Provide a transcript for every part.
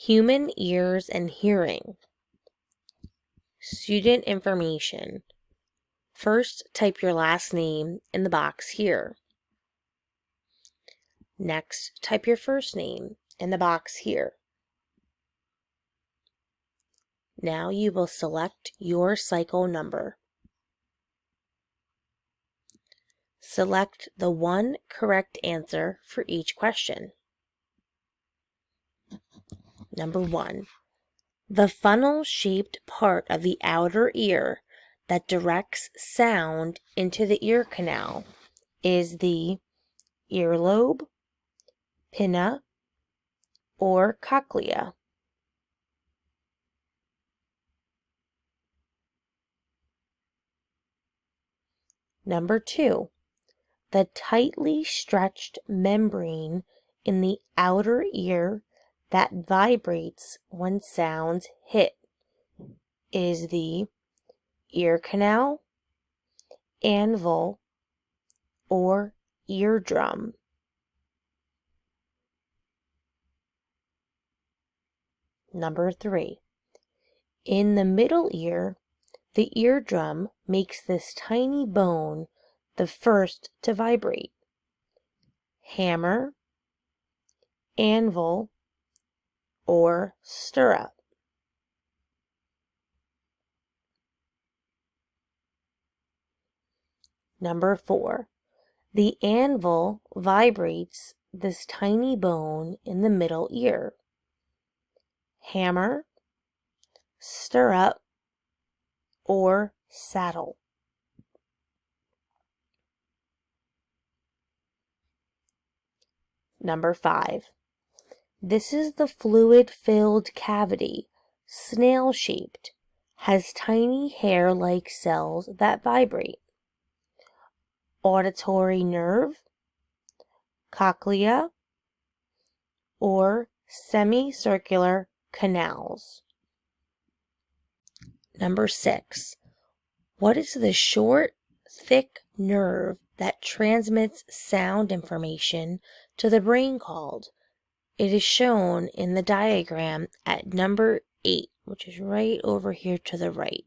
Human ears and hearing. Student information. First, type your last name in the box here. Next, type your first name in the box here. Now you will select your cycle number. Select the one correct answer for each question. Number 1. The funnel-shaped part of the outer ear that directs sound into the ear canal is the earlobe, pinna, or cochlea. Number 2. The tightly stretched membrane in the outer ear that vibrates when sounds hit is the ear canal, anvil, or eardrum. Number 3. In the middle ear, the eardrum makes this tiny bone the first to vibrate. Hammer, anvil, or stirrup. Number 4. The anvil vibrates this tiny bone in the middle ear. Hammer, stirrup, or saddle. Number 5. This is the fluid-filled cavity, snail-shaped, has tiny hair-like cells that vibrate. Auditory nerve, cochlea, or semicircular canals. Number 6. What is the short, thick nerve that transmits sound information to the brain called? It is shown in the diagram at number 8, which is right over here to the right.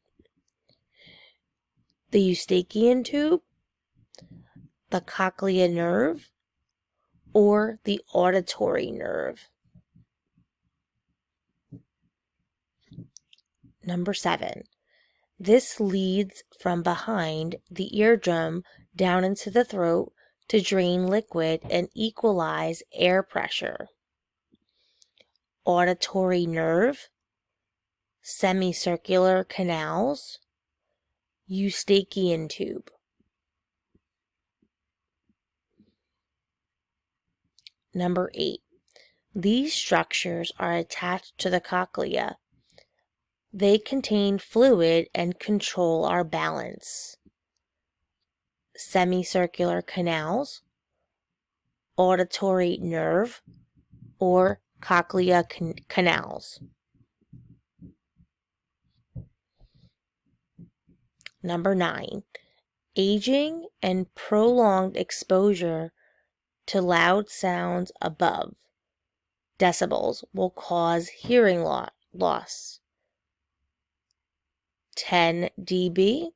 The Eustachian tube, the cochlear nerve, or the auditory nerve. Number 7. This leads from behind the eardrum down into the throat to drain liquid and equalize air pressure. Auditory nerve, semicircular canals, Eustachian tube. Number 8. These structures are attached to the cochlea. They contain fluid and control our balance. Semicircular canals, auditory nerve, or cochlea canals. Number 9. Aging and prolonged exposure to loud sounds above decibels will cause hearing loss. 10 dB,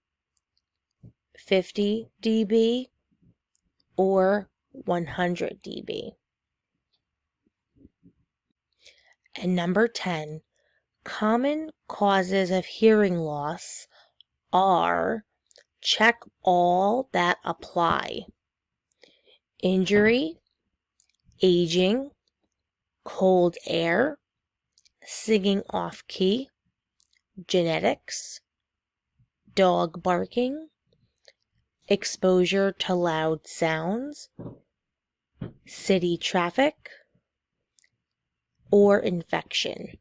50 dB, or 100 dB. And number 10, common causes of hearing loss are, check all that apply: injury, aging, cold air, singing off key, genetics, dog barking, exposure to loud sounds, city traffic, or infection.